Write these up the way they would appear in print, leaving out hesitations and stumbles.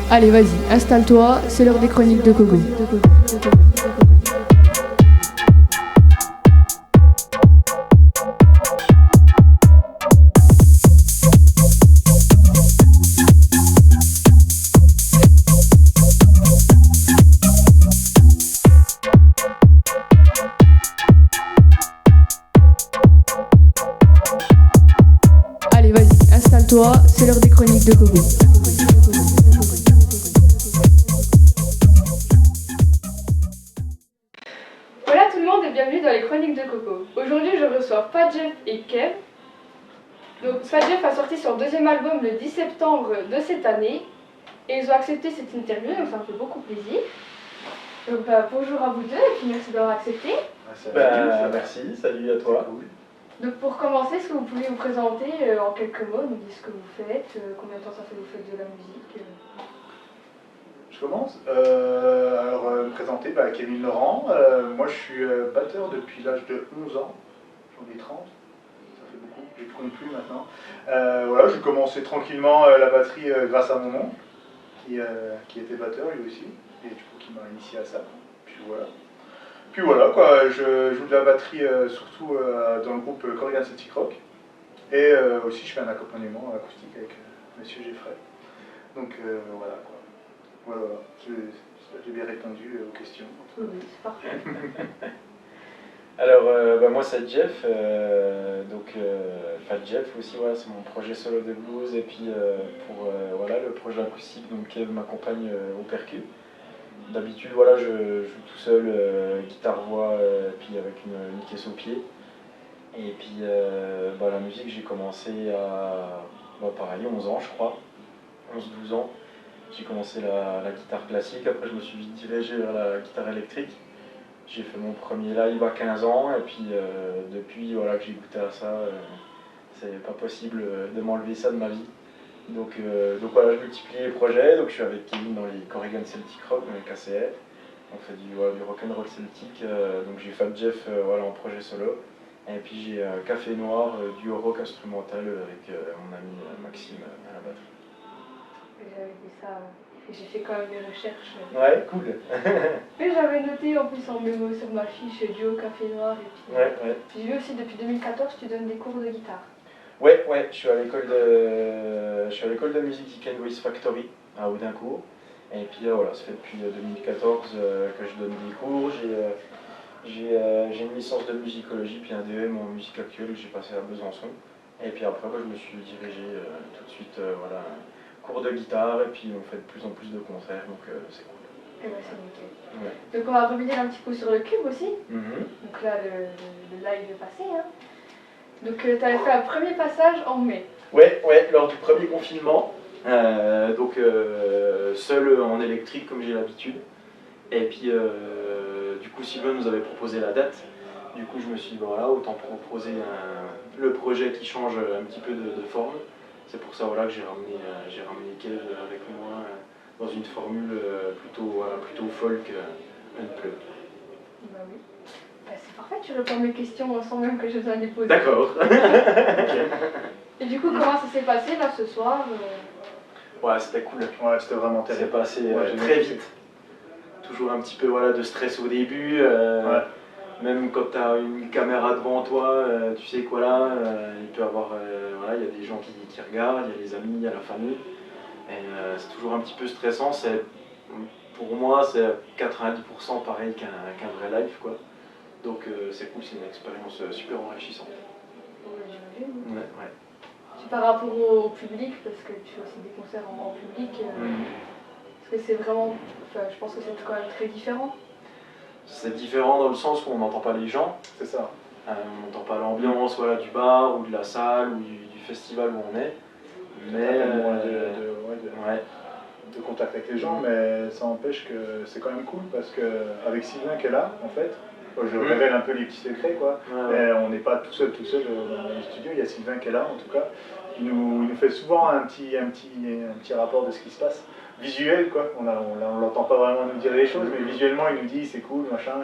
Allez, vas-y, installe-toi, c'est l'heure des chroniques de Coco. Allez, vas-y, installe-toi, c'est l'heure des chroniques de Coco. Voilà tout le monde et bienvenue dans les chroniques de Coco. Aujourd'hui je reçois Fat-Jeff et Kev. Donc Fat-Jeff a sorti son deuxième album le 10 septembre de cette année et ils ont accepté cette interview, donc ça me fait beaucoup plaisir. Donc bonjour à vous deux et puis merci d'avoir accepté. Merci, salut à toi. Donc pour commencer, est-ce que vous pouvez vous présenter en quelques mots, nous dire ce que vous faites, combien de temps ça fait que vous faites de la musique Je commence. Me présenter, Kevin Laurent. Moi, je suis batteur depuis l'âge de 11 ans. J'en ai 30. Ça fait beaucoup. Je ne compte plus maintenant. Voilà, j'ai commencé tranquillement la batterie grâce à mon oncle, qui était batteur lui aussi, et du coup qui m'a initié à ça. Puis voilà quoi, je joue de la batterie surtout dans le groupe Corrigan Celtic Rock. Et aussi, je fais un accompagnement acoustique avec Monsieur Geffray. Donc voilà quoi. Voilà, j'ai bien répondu aux questions. Oui, c'est parfait. Alors, moi c'est Jeff, Fat Jeff aussi, voilà, c'est mon projet solo de blues. Et puis pour le projet acoustique, donc Kev m'accompagne au percu. D'habitude, voilà, je joue tout seul, guitare-voix, puis avec une caisse au pied. Et puis la musique, j'ai commencé à, pareil, 11 ans je crois, 11-12 ans. J'ai commencé la guitare classique, après je me suis dirigé vers la guitare électrique. J'ai fait mon premier live à 15 ans et puis depuis que j'ai goûté à ça, c'est pas possible de m'enlever ça de ma vie. Donc voilà, je multiplie les projets, donc je suis avec Kevin dans les Corrigan Celtic Rock, dans les KCR. On fait du rock'n'roll celtique, donc j'ai Fat Jeff en projet solo. Et puis j'ai Café Noir, duo rock instrumental avec mon ami Maxime à la batterie. J'avais dit ça, j'ai fait quand même des recherches. Ouais, cool. Mais j'avais noté en plus en mémo sur ma fiche duo Café Noir et puis. Ouais. J'ai vu aussi depuis 2014 tu donnes des cours de guitare. Ouais, je suis à l'école de musique Deacon Voice Factory à Audincourt. Et puis voilà, ça fait depuis 2014 que je donne des cours. J'ai une licence de musicologie puis un DM en musique actuelle que j'ai passé à Besançon. Et puis après, je me suis dirigé tout de suite, cours de guitare, et puis on fait de plus en plus de concerts, donc c'est cool. Eh ben c'est nickel. Ouais. Donc on va revenir un petit peu sur le cube aussi. Mm-hmm. Donc là, le live est passé. Hein. Donc tu avais fait un premier passage en mai. Ouais, lors du premier confinement. Seul en électrique comme j'ai l'habitude. Et puis du coup Sylvain nous avait proposé la date. Du coup je me suis dit autant proposer le projet qui change un petit peu de forme. C'est pour ça que j'ai ramené Kev avec moi dans une formule plutôt folk unplugged. Bah oui. C'est parfait, tu réponds à mes questions sans même que je vous en ai posé. D'accord. Et du coup, comment ça s'est passé là ce soir Ouais, c'était cool. Ouais, c'était vraiment terrible. C'est passé très vite. Toujours un petit peu de stress au début. Même quand tu as une caméra devant toi, tu sais quoi là, il peut y avoir il y a des gens qui regardent, il y a les amis, il y a la famille. Et c'est toujours un petit peu stressant. Pour moi, c'est 90% pareil qu'un vrai live, quoi. Donc c'est cool, c'est une expérience super enrichissante. Ouais. C'est par rapport au public, parce que tu fais aussi des concerts en public. Est-ce que c'est vraiment. Je pense que c'est quand même très différent. C'est différent dans le sens où on n'entend pas les gens. C'est ça. On n'entend pas l'ambiance du bar ou de la salle ou du festival où on est. Mais de contact avec les gens, mais ça empêche que c'est quand même cool parce qu'avec Sylvain qui est là, en fait, je révèle un peu les petits secrets, quoi. Et on n'est pas tout seul dans le studio, il y a Sylvain qui est là en tout cas. Il nous fait souvent un petit rapport de ce qui se passe. Visuel, quoi. On l'entend pas vraiment nous dire les choses, mais visuellement il nous dit c'est cool, machin.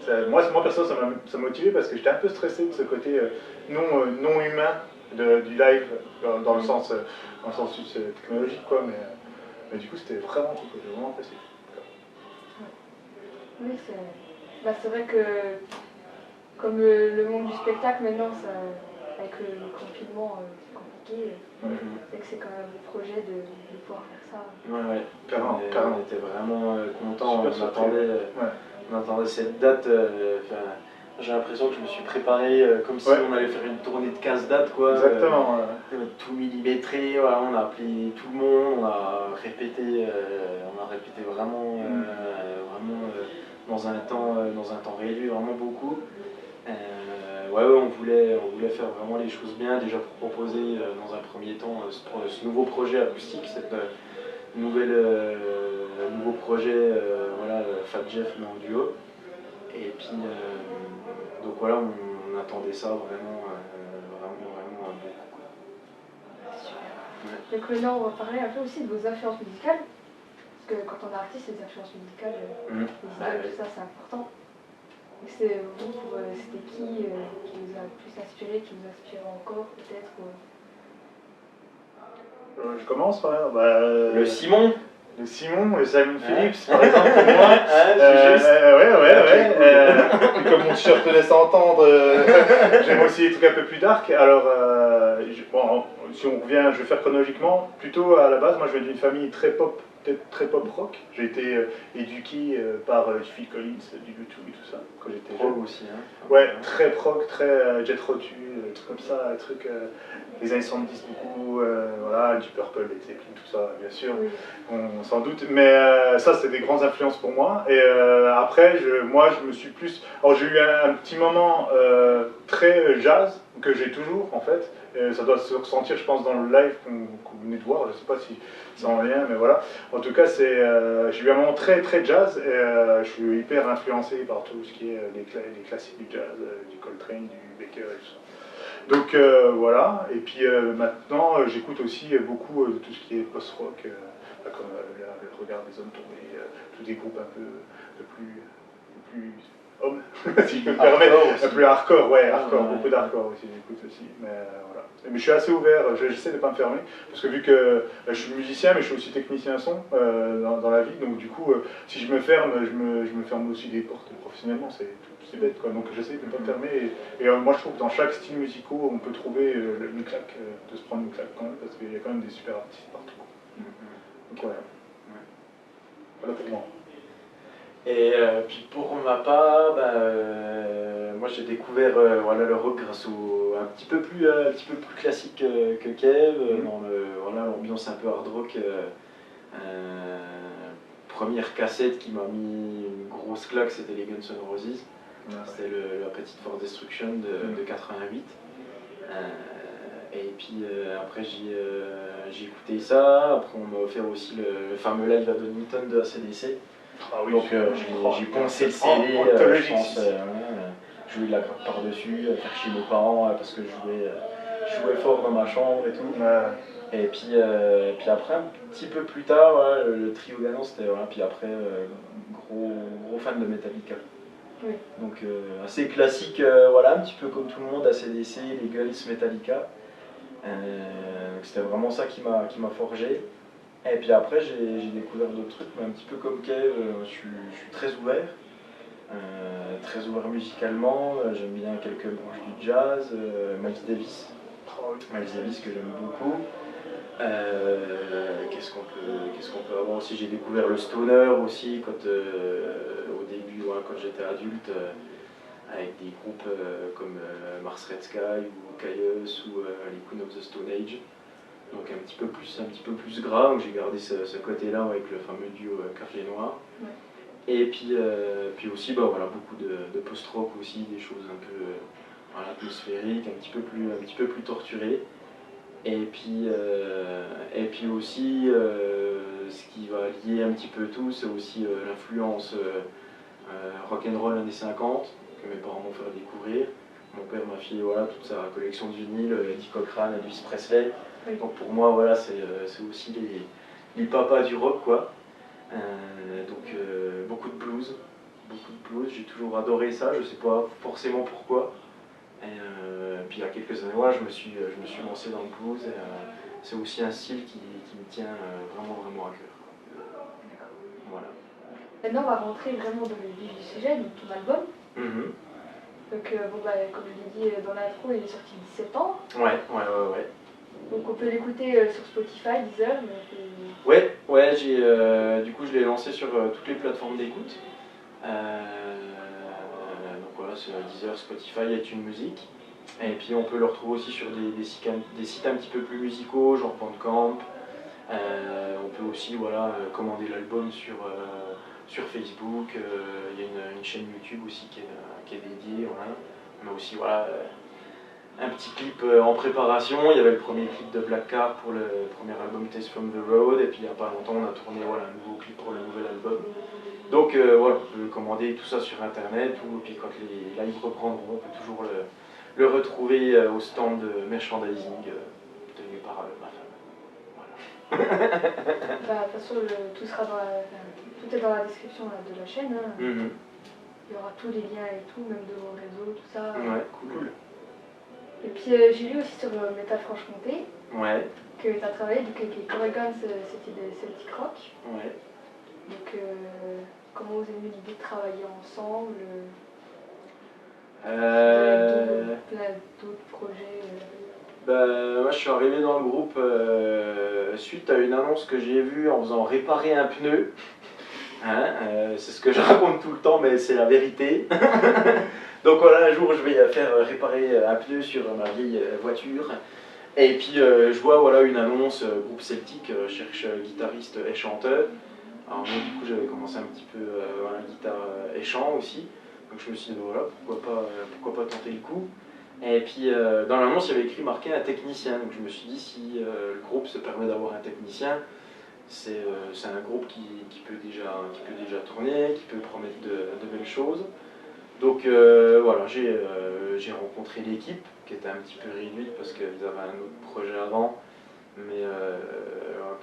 Et moi perso, ça m'a motivé parce que j'étais un peu stressé de ce côté non humain du live dans le sens technologique, quoi. Mais du coup, c'était vraiment cool, j'ai vraiment apprécié. Oui, c'est vrai que comme le monde du spectacle maintenant, avec le confinement, c'est compliqué. C'est que c'est quand même un projet de pouvoir faire ça. Ouais. Carrément. On était vraiment contents, Ouais. on attendait cette date. J'ai l'impression que je me suis préparé comme si on allait faire une tournée de 15 dates, quoi. Exactement. Tout millimétré, voilà, on a appelé tout le monde, on a répété vraiment, dans un temps réduit, vraiment beaucoup. On voulait faire vraiment les choses bien, déjà pour proposer dans un premier temps ce nouveau projet acoustique, cette nouveau projet, Fat Jeff mais en duo. Et puis, donc voilà, on attendait ça vraiment beaucoup. Donc maintenant, on va parler un peu aussi de vos influences musicales. Parce que quand on est artiste, les influences musicales, les idoles, tout ça, c'est important. C'était qui vous a le plus inspiré, qui vous inspire encore peut-être Je commence, Le Simon. Le Simon, le Simon Phillips, par exemple, pour moi. Puis comme mon t-shirt te laisse entendre, j'aime aussi les trucs un peu plus dark. Alors, si on revient, je vais faire chronologiquement. Plutôt à la base, moi je viens d'une famille très pop, peut-être très pop rock. J'ai été éduqué par Phil Collins, du YouTube et tout ça, quand j'étais jeune. Prog aussi, hein. Ouais, très prog, très Jet Rotu, des trucs comme ça, des trucs des années 70 beaucoup, du Purple, Led Zeppelin, tout ça, bien sûr, on s'en doute. Mais ça, c'est des grandes influences pour moi. Et après, moi, je me suis plus... Alors, j'ai eu un petit moment très jazz, que j'ai toujours, en fait. Et ça doit se ressentir, je pense, dans le live que vous venez de voir. Je sais pas si c'est en lien, mais voilà. En tout cas, j'ai eu un moment très, très jazz. Et je suis hyper influencé par tout ce qui est les classiques du jazz, du Coltrane, du Baker et tout ça. Donc voilà, et puis maintenant j'écoute aussi beaucoup de tout ce qui est post-rock, comme le Regard des hommes tombés, tous des groupes un peu plus hommes, si je peux me permettre, un peu plus hardcore, hardcore, beaucoup d'hardcore aussi, j'écoute aussi, mais voilà. Mais je suis assez ouvert, j'essaie de ne pas me fermer, parce que vu que je suis musicien, mais je suis aussi technicien son dans la vie, donc du coup, si je me ferme, je me ferme aussi des portes professionnellement, c'est bête quoi, donc j'essaie de ne pas me fermer et moi je trouve que dans chaque style musical on peut trouver une claque, de se prendre une claque quand même, parce qu'il y a quand même des super artistes partout. Donc voilà. Voilà pour moi. Et puis pour ma part, moi j'ai découvert le rock grâce un petit peu plus classique que Kev, dans l'ambiance un peu hard rock. Première cassette qui m'a mis une grosse claque, c'était les Guns N' Roses. C'était la Petite For Destruction de 88. Et puis après j'ai écouté ça. Après on m'a offert aussi le fameux live à Donington de AC/DC. Donc j'ai poncé le CD, je pense, jouer de la grappe par-dessus, faire chier mes parents parce que je jouais fort dans ma chambre et tout. Et puis après, un petit peu plus tard, le trio gagnant, c'était puis après, gros fan de Metallica. Oui. Donc assez classique, un petit peu comme tout le monde, AC/DC, les Guns, Metallica. C'était vraiment ça qui m'a forgé. Et puis après, j'ai découvert d'autres trucs, mais un petit peu comme Kev, je suis très ouvert musicalement. J'aime bien quelques branches du jazz, Miles Davis que j'aime beaucoup. Qu'est-ce qu'on peut avoir aussi? J'ai découvert le stoner aussi au début, quand j'étais adulte, avec des groupes comme Mars Red Sky ou Caius ou les Queen of the Stone Age. Donc un petit peu plus gras, donc j'ai gardé ce côté-là avec le fameux duo Café Noir. Ouais. Et puis aussi beaucoup de post-rock aussi, des choses un peu atmosphériques, un petit peu plus torturées. Et puis aussi ce qui va lier un petit peu tout, c'est aussi l'influence rock'n'roll années 50 que mes parents m'ont fait découvrir. Mon père m'a filé toute sa collection de vinyles, Eddie Cochran, Elvis Presley. Oui. Donc pour moi, c'est aussi les papas du rock, quoi. Beaucoup de blues. J'ai toujours adoré ça, je sais pas forcément pourquoi. Et puis il y a quelques années, je me suis lancé dans le blues. Et c'est aussi un style qui me tient vraiment à cœur. Voilà. Maintenant, on va rentrer vraiment dans le vif du sujet, donc ton album. Mhm. Donc, comme je l'ai dit dans l'intro, il est sorti le 17 septembre. Ouais. Donc, on peut l'écouter sur Spotify, Deezer. Ouais, du coup, je l'ai lancé sur toutes les plateformes d'écoute. Donc voilà, c'est Deezer, Spotify, iTunes Music. Et puis on peut le retrouver aussi sur des sites un petit peu plus musicaux, genre Bandcamp. On peut aussi commander l'album sur Facebook. Il y a une chaîne YouTube aussi qui est dédiée. Voilà. On a aussi un petit clip en préparation. Il y avait le premier clip de Black Car pour le premier album Tales from the Road. Et puis il n'y a pas longtemps, on a tourné un nouveau clip pour le nouvel album. Donc on peut commander tout ça sur internet. Et puis quand les lives reprendront, on peut toujours le retrouver au stand de merchandising tenu par ma femme. De toute façon, tout est dans la description là, de la chaîne. Hein. Mhm. Il y aura tous les liens et tout, même de vos réseaux, tout ça. Ouais, cool. Et puis j'ai lu aussi sur Métal Franche-Comté que tu as travaillé donc, avec les Corrigans, c'était des Celtic Rock. Ouais. Donc comment vous avez eu l'idée de travailler ensemble plein d'autres projets Moi je suis arrivé dans le groupe suite à une annonce que j'ai vue en faisant réparer un pneu. C'est ce que je raconte tout le temps, mais c'est la vérité. Donc un jour je vais faire réparer un pneu sur ma vieille voiture. Et puis je vois une annonce, groupe Celtic cherche guitariste et chanteur. Alors moi du coup j'avais commencé un petit peu guitare et chant aussi. Donc je me suis dit pourquoi pas tenter le coup. Et puis dans l'annonce il y avait écrit marqué un technicien. Donc je me suis dit si le groupe se permet d'avoir un technicien, c'est un groupe qui peut déjà tourner, qui peut promettre de belles choses. Donc j'ai rencontré l'équipe qui était un petit peu réduite parce qu'ils avaient un autre projet avant. Mais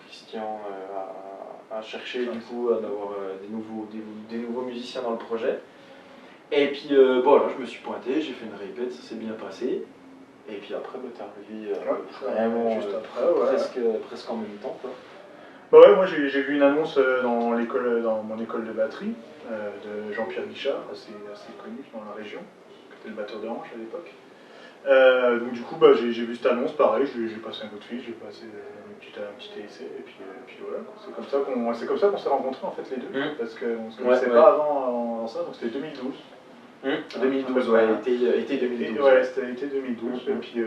Christian a cherché du coup d'avoir des nouveaux musiciens dans le projet. Et puis je me suis pointé, j'ai fait une répète, ça s'est bien passé. Et puis après, t'es arrivé vraiment juste après, presque en même temps. Quoi. Moi j'ai vu une annonce dans mon école de batterie de Jean-Pierre Guichard, assez connu dans la région, qui était le batteur de hanche à l'époque. Donc du coup j'ai vu cette annonce, pareil, j'ai passé un coup de fil, j'ai passé un petit essai, et puis voilà. C'est comme ça qu'on s'est rencontrés en fait les deux, parce qu'on ne se connaissait pas avant ça, donc c'était 2012. 2012, été 2012. Ouais, c'était été 2012, et puis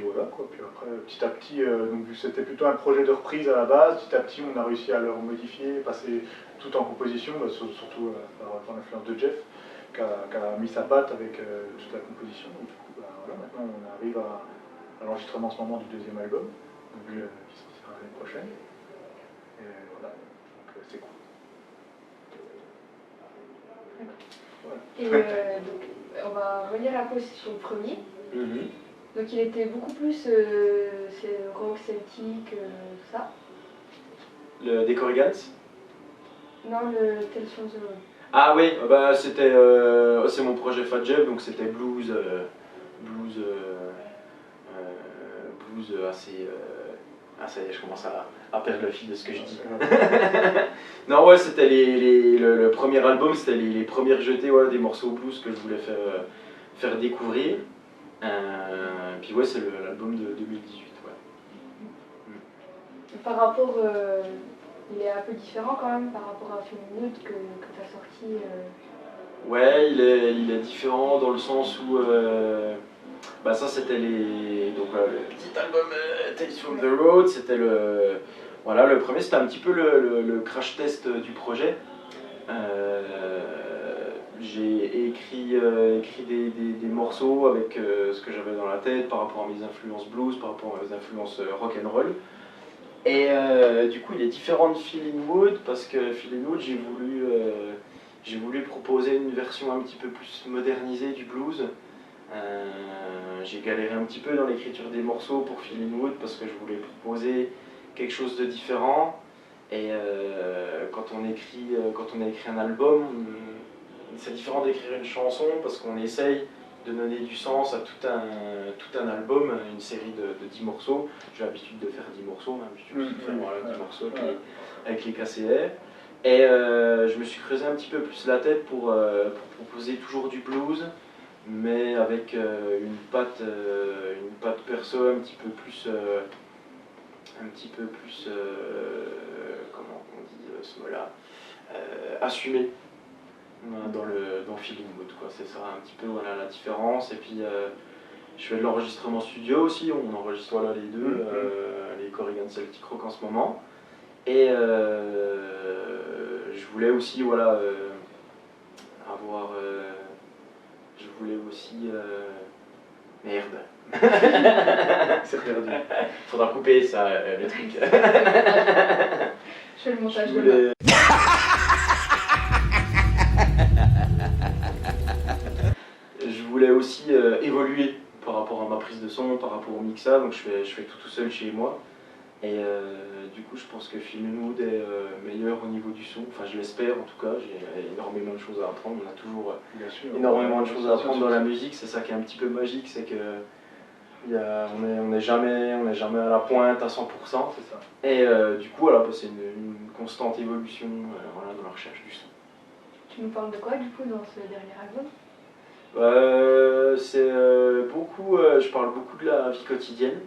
voilà quoi. Puis après, petit à petit, donc vu que c'était plutôt un projet de reprise à la base, petit à petit on a réussi à le modifier, passer tout en composition, surtout par l'influence de Jeff, qui a mis sa patte avec toute la composition. Donc, du coup, maintenant on arrive à l'enregistrement en ce moment du deuxième album, qui sortira l'année prochaine. Et voilà, donc c'est cool. Et donc, on va revenir un peu sur le premier. Donc il était beaucoup plus c'est rock, celtique, tout ça. Le des Corrigans ? Non, le Tales from the Road. Ah oui, c'est mon projet Fat Jeff, donc c'était blues assez... ça y est, je commence à perdre le fil de ce que je dis. Non, c'était le premier album, c'était les premières jetées des morceaux blues que je voulais faire découvrir. Puis c'est l'album de 2018. Par rapport, il est un peu différent quand même par rapport à Feeling Good que tu as sorti. Ouais, il est différent dans le sens où ça c'était le petit album Tales from the Road, c'était le premier, c'était un petit peu le crash test du projet. J'ai écrit des morceaux avec ce que j'avais dans la tête par rapport à mes influences blues, par rapport à mes influences rock and roll. Et du coup il est différent de Feeling Wood parce que Feeling Wood j'ai voulu proposer une version un petit peu plus modernisée du blues. J'ai galéré un petit peu dans l'écriture des morceaux pour Feeling Wood parce que je voulais proposer quelque chose de différent. Et quand on écrit un album, c'est différent d'écrire une chanson parce qu'on essaye donner du sens à tout un album, une série de 10 morceaux. J'ai l'habitude de faire 10 morceaux, j'ai l'habitude de faire 10 morceaux avec les KCR. Et je me suis creusé un petit peu plus la tête pour proposer toujours du blues, mais avec une patte perso un petit peu plus comment on dit ce mot-là, assumé dans Feeling Mood, quoi. C'est ça un petit peu voilà, la différence. Et puis je fais de l'enregistrement studio aussi, on enregistre voilà, les deux, les Corrigan Celtic Rock en ce moment. Et je voulais aussi voilà, avoir... je voulais aussi... merde. C'est perdu. Faudra couper ça, le truc. Je fais le montage demain. Je voulais aussi évoluer par rapport à ma prise de son, par rapport au mixage, donc je fais tout seul chez moi. Et du coup, je pense que Feeling Mood est meilleur au niveau du son. Enfin, je l'espère en tout cas. J'ai énormément de choses à apprendre. On a toujours énormément de choses à apprendre dans la musique. C'est ça qui est un petit peu magique, c'est que on n'est jamais à la pointe à 100%. C'est ça. Et du coup, voilà, c'est une constante évolution voilà, dans la recherche du son. Tu nous parles de quoi du coup dans ce dernier album? Je parle beaucoup de la vie quotidienne.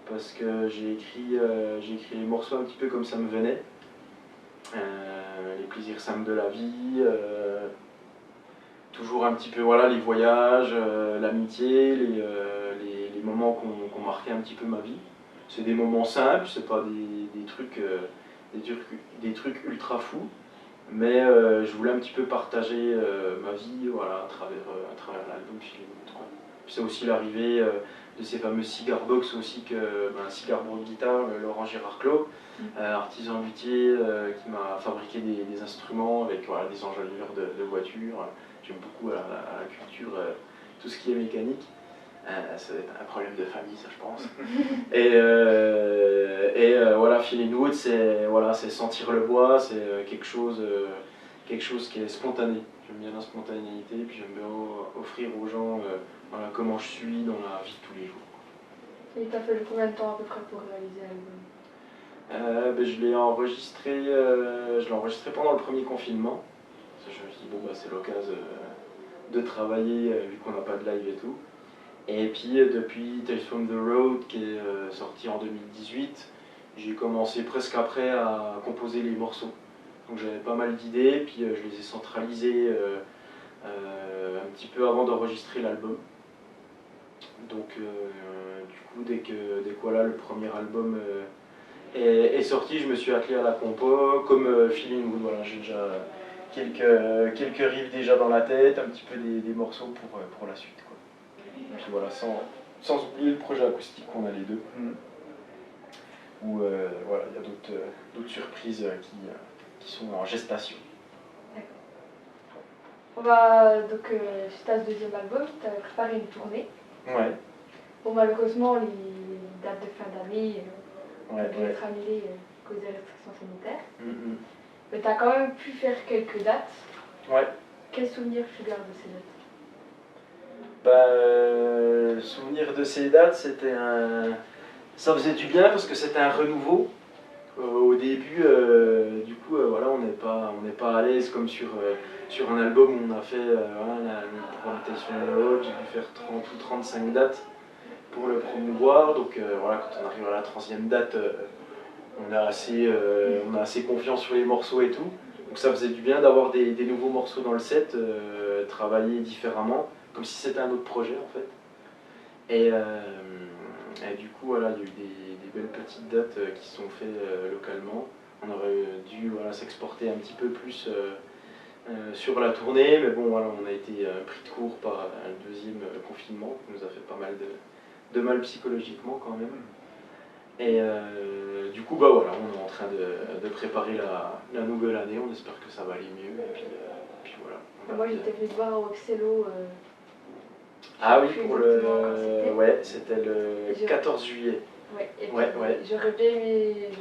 Parce que j'ai écrit les morceaux un petit peu comme ça me venait. Les plaisirs simples de la vie, toujours un petit peu voilà, les voyages, l'amitié, les moments qui ont marqué un petit peu ma vie. C'est des moments simples, c'est pas des trucs ultra fous, mais je voulais un petit peu partager ma vie voilà, à travers l'album Feeling Mood. Puis c'est aussi l'arrivée de ces fameux cigar box aussi, cigar de guitare, Laurent Girard-Clos, artisan luthier qui m'a fabriqué des instruments avec voilà, des enjoliveurs de voitures. J'aime beaucoup la culture, tout ce qui est mécanique. Ça va être un problème de famille, ça je pense. et voilà, Feeling Mood, c'est voilà, sentir le bois, c'est quelque chose qui est spontané. J'aime bien la spontanéité, puis j'aime bien offrir aux gens voilà, comment je suis dans la vie de tous les jours. Et t'as fait combien de temps à peu près pour réaliser l'album? Je l'ai enregistré pendant le premier confinement. Je me suis dit, bon, c'est l'occasion de travailler vu qu'on n'a pas de live et tout. Et puis depuis Tales from the Road qui est sorti en 2018, j'ai commencé presque après à composer les morceaux. Donc j'avais pas mal d'idées, puis je les ai centralisées un petit peu avant d'enregistrer l'album. Donc du coup dès que voilà, le premier album est sorti, je me suis attelé à la compo, comme Feeling Mood, voilà, j'ai déjà quelques riffs déjà dans la tête, un petit peu des morceaux pour la suite, quoi. Et puis voilà, sans oublier le projet acoustique qu'on a les deux, où voilà, il y a d'autres surprises qui sont en gestation. D'accord. On va donc, suite à ce deuxième album, tu as préparé une tournée. Ouais. Bon, malheureusement, les dates de fin d'année ont dû Ouais. être annulées à cause des restrictions sanitaires. Mm-hmm. Mais tu as quand même pu faire quelques dates. Ouais. Quels souvenirs tu gardes de ces dates? Le souvenir de ces dates, ça faisait du bien parce que c'était un renouveau. Au début, du coup, voilà, on n'est pas à l'aise comme sur un album où on a fait la présentation de Road. J'ai dû faire 30 ou 35 dates pour le promouvoir. Donc voilà, quand on arrive à la 30e date, on a assez confiance sur les morceaux et tout. Donc ça faisait du bien d'avoir des nouveaux morceaux dans le set, travailler différemment, comme si c'était un autre projet en fait. Et du coup, voilà, il y a eu des belles petites dates qui se sont faites localement. On aurait dû voilà, s'exporter un petit peu plus sur la tournée, mais bon, voilà, on a été pris de court par un deuxième confinement qui nous a fait pas mal de mal psychologiquement quand même. Et du coup, voilà, on est en train de préparer la nouvelle année, on espère que ça va aller mieux. Et puis voilà. Moi, j'étais venue te voir au Excello. Ah oui, ouais, c'était le 14 juillet. Ouais, et puis, ouais. J'aurais bien aimé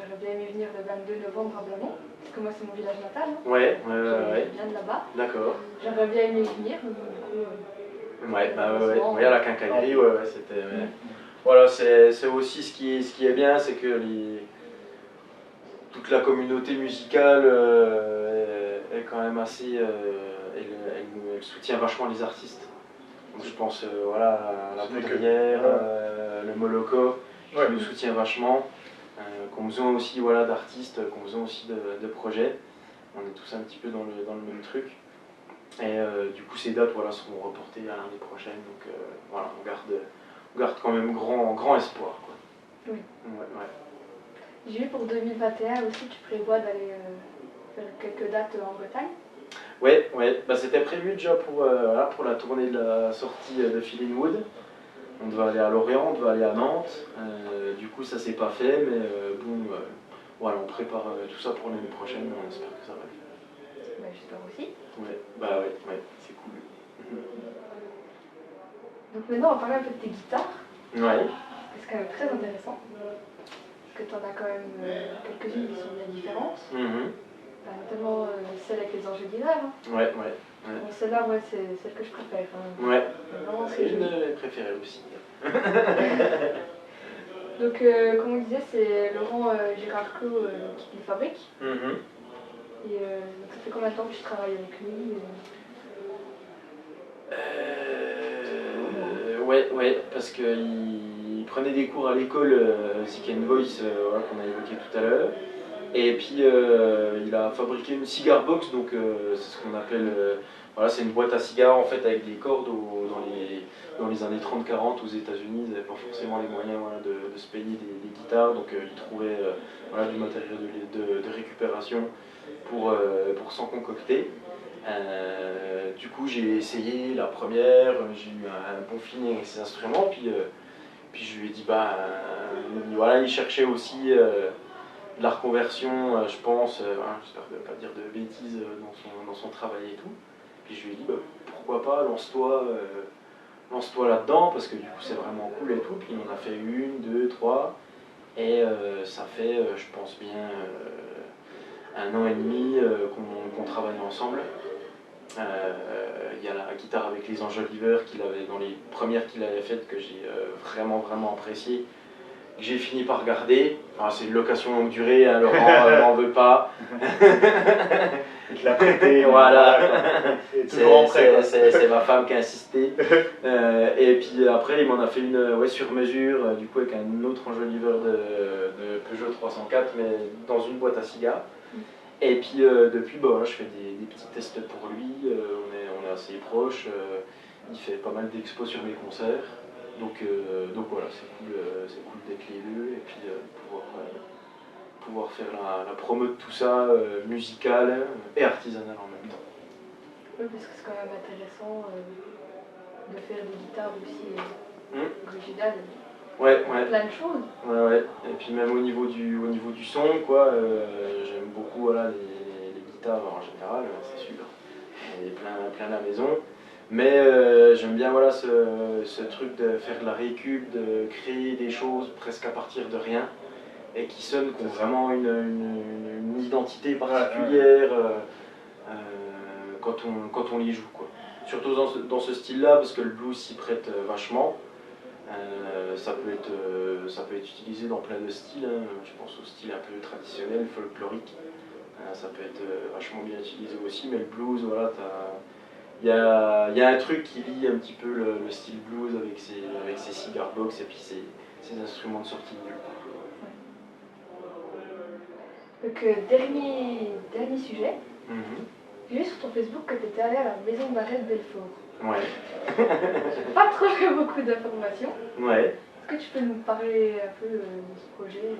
venir le 22 novembre à Blamont, parce que moi c'est mon village natal. Hein. Ouais. Je viens de là-bas. D'accord. J'aurais bien aimé venir, mais bon, du coup, Ouais, bah ouais, à la quincaillerie, ouais, c'était... mais voilà, c'est aussi ce qui est bien, c'est que toute la communauté musicale est quand même assez... elle soutient vachement les artistes. Donc, je pense voilà, à la Poudrière, le Moloko, qui nous soutient vachement, qui ont besoin aussi voilà, d'artistes, qui ont besoin aussi de projets. On est tous un petit peu dans le même truc. Et du coup, ces dates voilà, seront reportées à l'année prochaine. Donc voilà, on garde quand même grand espoir. Quoi. Oui. Ouais. J'ai vu pour 2021 aussi, tu prévois d'aller faire quelques dates en Bretagne. Ouais, bah, c'était prévu déjà pour la tournée de la sortie de Feeling Wood. On devait aller à Lorient, on devait aller à Nantes. Du coup, ça s'est pas fait, mais voilà, on prépare tout ça pour l'année prochaine. On espère que ça va le faire. Bah, j'espère aussi. Ouais, bah ouais, c'est cool. Donc maintenant, on va parler un peu de tes guitares. Ouais. C'est quand même très intéressant. Parce que tu en as quand même quelques-unes qui sont bien différentes. Notamment celle avec les anges guitares. Hein. Ouais. Bon, celle-là, ouais, c'est celle que je préfère. Hein. Ouais. Vraiment, C'est une de mes préférées aussi. Donc, comme on disait, c'est Laurent Girardclos qui les fabrique. Et donc ça fait combien de temps que tu travailles avec lui Ouais, parce qu'il prenait des cours à l'école Sick and Voice voilà, qu'on a évoqué tout à l'heure. Et puis il a fabriqué une cigar box, donc c'est ce qu'on appelle, voilà, c'est une boîte à cigares en fait avec des cordes dans les années 30-40 aux États-Unis. Ils n'avaient pas forcément les moyens voilà, de se payer des guitares, donc ils trouvaient voilà, du matériel de récupération pour s'en concocter. Du coup j'ai essayé la première, j'ai eu un bon feeling avec ces instruments, puis je lui ai dit voilà, il cherchait aussi de la reconversion, je pense, j'espère ne pas dire de bêtises dans son travail et tout. Puis je lui ai dit pourquoi pas, lance-toi là-dedans, parce que du coup c'est vraiment cool et tout. Puis on a fait 1, 2, 3, et ça fait je pense bien 1 an et demi qu'on travaille ensemble. Il y a la guitare avec les enjoliveurs dans les premières qu'il avait faites que j'ai vraiment apprécié, que j'ai fini par garder. Enfin, c'est une location longue durée, hein, Laurent n'en veut pas. Il te l'a prêté, voilà. C'est ma femme qui a insisté. Et puis après, il m'en a fait une sur mesure, du coup avec un autre enjoliveur de Peugeot 304, mais dans une boîte à cigares. Et puis depuis, je fais des petits tests pour lui, on est assez proches, il fait pas mal d'expos sur mes concerts, donc voilà, c'est cool d'être les deux, et puis pouvoir faire la promo de tout ça, musicale et artisanale en même temps. Oui, parce que c'est quand même intéressant de faire des guitares aussi originales. Ouais. Plein de choses. Ouais. Et puis même au niveau du son, quoi, j'aime beaucoup voilà, les guitares en général, c'est sûr. Il y en a plein à la maison. Mais j'aime bien voilà, ce truc de faire de la récup, de créer des choses presque à partir de rien, et qui sonnent, qui ont vraiment une identité particulière quand on les joue. Quoi. Surtout dans ce style-là, parce que le blues s'y prête vachement. Ça peut être utilisé dans plein de styles, hein. Je pense au style un peu traditionnel, folklorique. Ça peut être vachement bien utilisé aussi, mais le blues, voilà, il y a un truc qui lie un petit peu le style blues avec ses cigar box et puis ses instruments de sortie de nulle part. Donc dernier sujet. J'ai vu sur ton Facebook que tu étais allé à la maison d'arrêt de Belfort. Ouais. J'ai pas trouvé beaucoup d'informations. Ouais. Est-ce que tu peux nous parler un peu de ce projet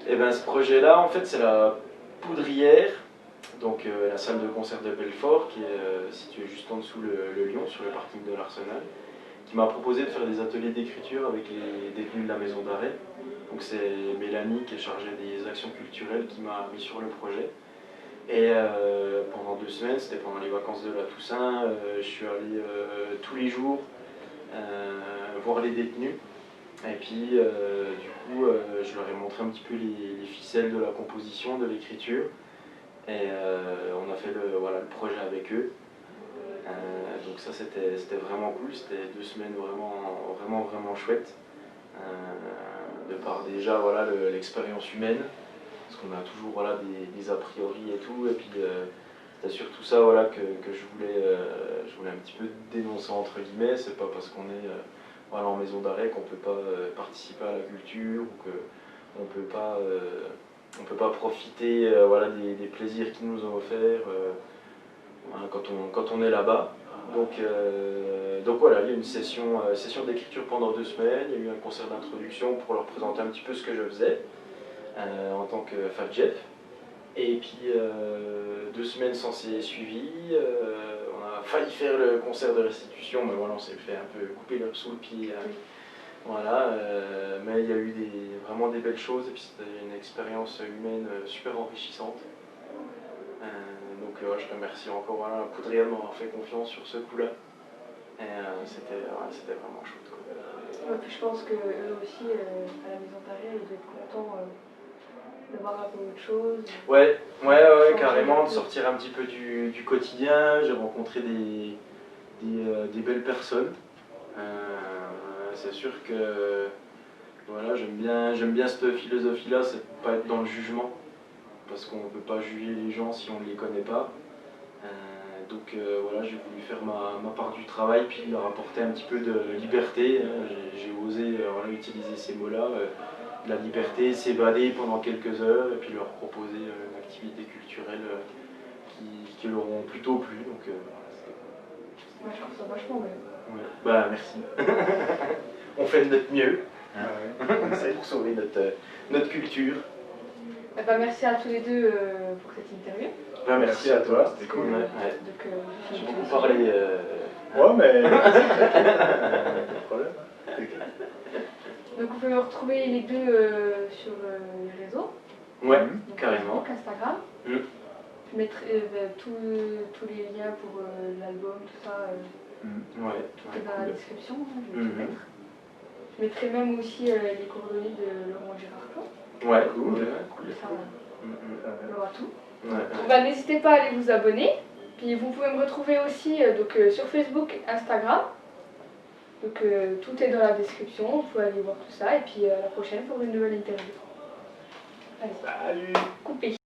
Eh bien, ce projet-là, en fait, c'est la Poudrière, donc la salle de concert de Belfort, qui est située juste en dessous le Lion, sur le parking de l'Arsenal, qui m'a proposé de faire des ateliers d'écriture avec les détenus de la maison d'arrêt. Donc c'est Mélanie, qui est chargée des actions culturelles, qui m'a mis sur le projet. Et pendant 2 semaines, c'était pendant les vacances de la Toussaint, je suis allé tous les jours voir les détenus. Et puis du coup, je leur ai montré un petit peu les ficelles de la composition, de l'écriture. Et on a fait le projet avec eux. Donc ça c'était vraiment cool, c'était 2 semaines vraiment chouettes. De par déjà voilà, l'expérience humaine, parce qu'on a toujours voilà, des a priori et tout, et puis c'est surtout ça voilà, que je voulais un petit peu dénoncer entre guillemets. C'est pas parce qu'on est voilà, en maison d'arrêt qu'on peut pas participer à la culture, ou qu'on peut pas profiter voilà, des plaisirs qu'ils nous ont offerts voilà, quand on est là-bas. Donc voilà, il y a eu une session d'écriture pendant 2 semaines, il y a eu un concert d'introduction pour leur présenter un petit peu ce que je faisais en tant que Fat Jeff. Et puis 2 semaines s'en s'est suivi, on a failli faire le concert de restitution, mais voilà, on s'est fait un peu couper l'herbe sous le pied. Voilà, mais il y a eu vraiment des belles choses, et puis c'était une expérience humaine super enrichissante. Donc je remercie encore voilà, Poudrière de m'avoir fait confiance sur ce coup-là. Et c'était vraiment chouette. Ouais, puis je pense qu'eux aussi, à la maison d'arrêt, ils doivent être contents de voir un peu autre chose. Ouais, carrément, de sortir un petit peu du quotidien. J'ai rencontré des belles personnes. C'est sûr que voilà, j'aime bien cette philosophie-là, c'est de ne pas être dans le jugement, parce qu'on ne peut pas juger les gens si on ne les connaît pas. Donc voilà, j'ai voulu faire ma part du travail, puis leur apporter un petit peu de liberté. J'ai osé voilà, utiliser ces mots-là, la liberté, s'évader pendant quelques heures, et puis leur proposer une activité culturelle qui leur ont plutôt plu. Donc voilà, Ouais, je trouve ça vachement bien. ouais. Bah merci. On fait de notre mieux On essaie. pour sauver notre culture. Eh ben, merci à tous les deux pour cette interview. Bah, merci à toi, c'était cool. Ouais. Donc, J'ai beaucoup parlé. Ouais, mais pas de problème. Donc vous pouvez me retrouver les deux sur les réseaux. Ouais, Donc, carrément. Facebook, Instagram. Je mettrai tous les liens pour l'album, tout ça, Ouais, tout est dans la description, hein, je vais tout Mhm. mettre. Je mettrai même aussi les coordonnées de Laurent Girardot. Ouais, Cool. cool. Ça, il y aura tout. Ouais. Donc, bah, n'hésitez pas à aller vous abonner. Puis vous pouvez me retrouver aussi sur Facebook, Instagram. Donc tout est dans la description, vous pouvez aller voir tout ça. Et puis à la prochaine pour une nouvelle interview. Allez, Salut. coupé.